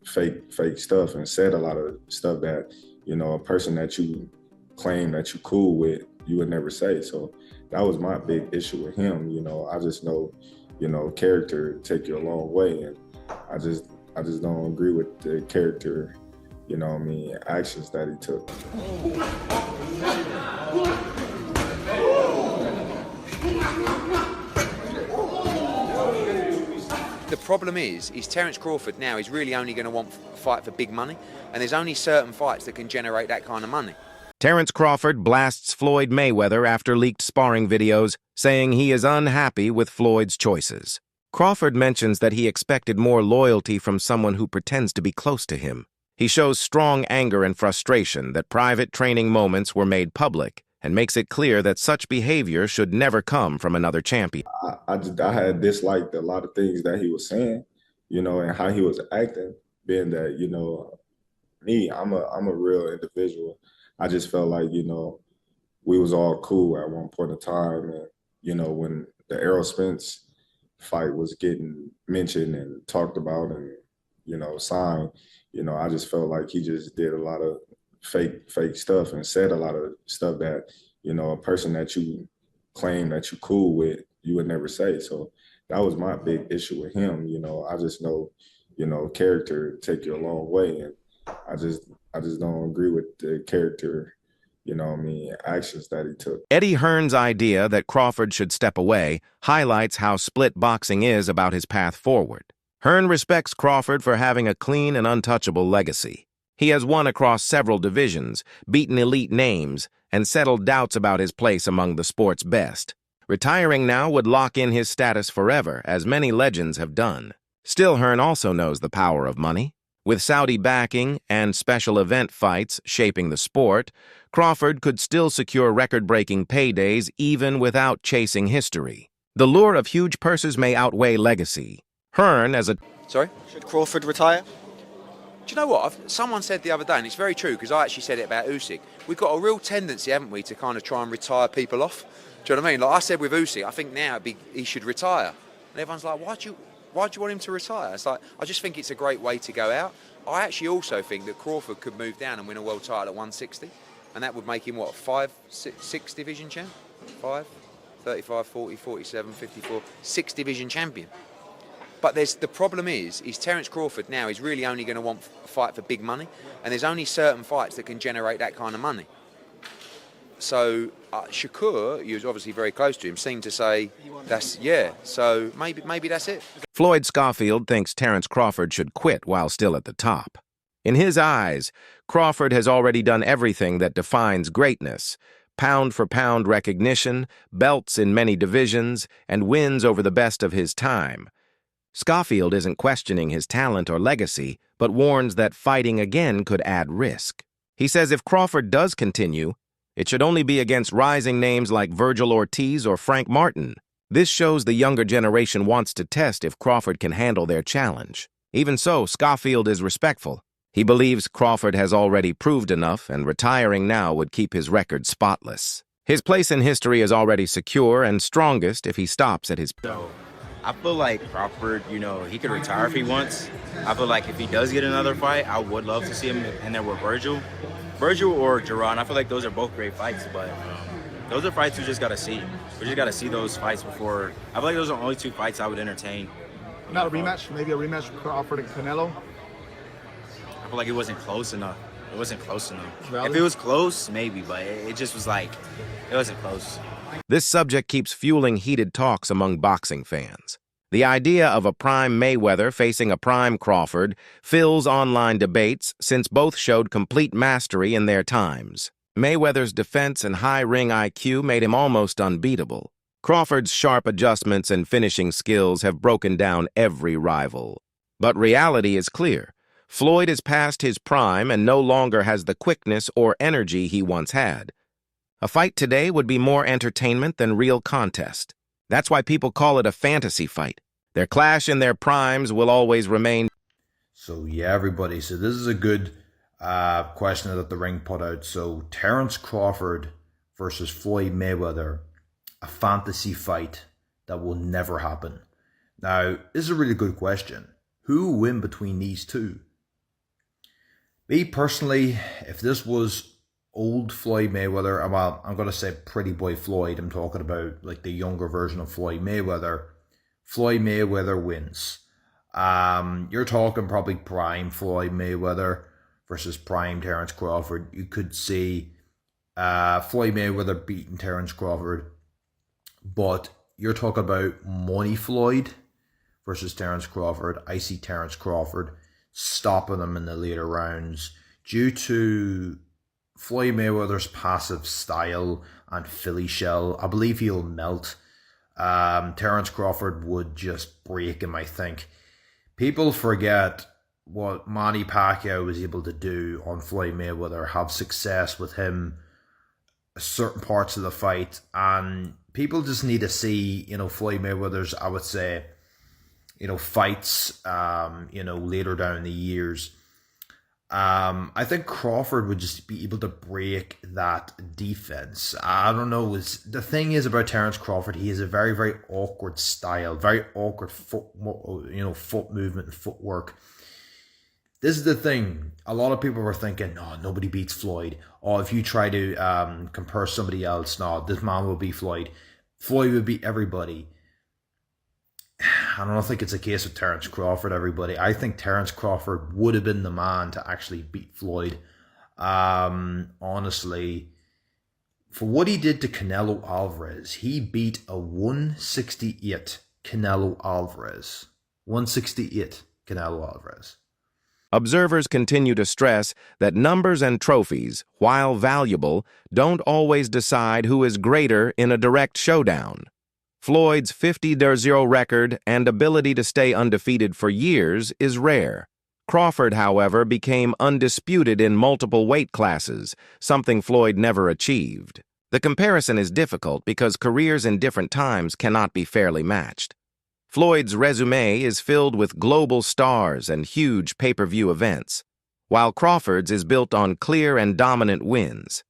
fake stuff and said a lot of stuff that, a person that you claim that you cool with, you would never say. So that was my big issue with him. I just know, character take you a long way. And I just I just don't agree with the character, actions that he took. The problem is Terence Crawford now is really only going to want a fight for big money, and there's only certain fights that can generate that kind of money. Terence Crawford blasts Floyd Mayweather after leaked sparring videos, saying he is unhappy with Floyd's choices. Crawford mentions that he expected more loyalty from someone who pretends to be close to him. He shows strong anger and frustration that private training moments were made public and makes it clear that such behavior should never come from another champion. I had disliked a lot of things that he was saying, and how he was acting, being that, me, I'm a real individual. I just felt like, we was all cool at one point in time. And, when the Errol Spence fight was getting mentioned and talked about and, signed, I just felt like he just did a lot of fake stuff and said a lot of stuff that, a person that you claim that you cool with, you would never say. So that was my big issue with him. I just know, character take you a long way. And I just don't agree with the character, actions that he took. Eddie Hearn's idea that Crawford should step away highlights how split boxing is about his path forward. Hearn respects Crawford for having a clean and untouchable legacy. He has won across several divisions, beaten elite names, and settled doubts about his place among the sport's best. Retiring now would lock in his status forever, as many legends have done. Still, Hearn also knows the power of money. With Saudi backing and special event fights shaping the sport, Crawford could still secure record-breaking paydays even without chasing history. The lure of huge purses may outweigh legacy. Hearn, as a... Sorry? Should Crawford retire? Do you know what? Someone said the other day, and it's very true, because I actually said it about Usyk. We've got a real tendency, haven't we, to kind of try and retire people off. Do you know what I mean? Like I said with Usyk, I think now he should retire. And everyone's like, why do you want him to retire? It's like, I just think it's a great way to go out. I actually also think that Crawford could move down and win a world title at 160. And that would make him, what, 6 division champ? 5, 35, 40, 47, 54, 6 division champion. But the problem is Terence Crawford now is really only going to want a fight for big money, and there's only certain fights that can generate that kind of money. So Shakur, who was obviously very close to him, seemed to say, so maybe that's it. Floyd Schofield thinks Terence Crawford should quit while still at the top. In his eyes, Crawford has already done everything that defines greatness: pound-for-pound recognition, belts in many divisions, and wins over the best of his time. Schofield isn't questioning his talent or legacy, but warns that fighting again could add risk. He says if Crawford does continue, it should only be against rising names like Virgil Ortiz or Frank Martin. This shows the younger generation wants to test if Crawford can handle their challenge. Even so, Schofield is respectful. He believes Crawford has already proved enough, and retiring now would keep his record spotless. His place in history is already secure and strongest if he stops at his... I feel like Crawford, he could retire if he wants. I feel like if he does get another fight, I would love to see him in there with Virgil or Jerron. I feel like those are both great fights, but those are fights we just got to see. We just got to see those fights before. I feel like those are the only 2 fights I would entertain. Not a rematch? Maybe a rematch with Crawford and Canelo? I feel like it wasn't close enough. It wasn't close enough. Really? If it was close, maybe, but it just was like, it wasn't close. This subject keeps fueling heated talks among boxing fans. The idea of a prime Mayweather facing a prime Crawford fills online debates since both showed complete mastery in their times. Mayweather's defense and high ring IQ made him almost unbeatable. Crawford's sharp adjustments and finishing skills have broken down every rival. But reality is clear. Floyd is past his prime and no longer has the quickness or energy he once had. A fight today would be more entertainment than real contest. That's why people call it a fantasy fight. Their clash in their primes will always remain. So yeah, everybody. So this is a good question that the ring put out. So Terence Crawford versus Floyd Mayweather, a fantasy fight that will never happen. Now, this is a really good question. Who will win between these two? Me personally, if this was old Floyd Mayweather, well, I'm going to say pretty boy Floyd. I'm talking about like the younger version of Floyd Mayweather. Floyd Mayweather wins. You're talking probably prime Floyd Mayweather versus prime Terence Crawford. You could see Floyd Mayweather beating Terence Crawford, but you're talking about money Floyd versus Terence Crawford. I see Terence Crawford stopping him in the later rounds due to Floyd Mayweather's passive style and Philly shell. I believe he'll melt. Terence Crawford would just break him, I think. People forget what Manny Pacquiao was able to do on Floyd Mayweather, have success with him certain parts of the fight, and people just need to see, Floyd Mayweather's, I would say, fights, later down the years. I think Crawford would just be able to break that defense. I don't know. The thing is about Terence Crawford, he has a very, very awkward style, very awkward foot movement and footwork. This is the thing. A lot of people were thinking, no, nobody beats Floyd. Or if you try to compare somebody else, no, this man will beat Floyd. Floyd would beat everybody. I don't think it's a case of Terence Crawford, everybody. I think Terence Crawford would have been the man to actually beat Floyd. Honestly, for what he did to Canelo Alvarez, he beat a 168 Canelo Alvarez. 168 Canelo Alvarez. Observers continue to stress that numbers and trophies, while valuable, don't always decide who is greater in a direct showdown. Floyd's 50-0 record and ability to stay undefeated for years is rare. Crawford, however, became undisputed in multiple weight classes, something Floyd never achieved. The comparison is difficult because careers in different times cannot be fairly matched. Floyd's resume is filled with global stars and huge pay-per-view events, while Crawford's is built on clear and dominant wins.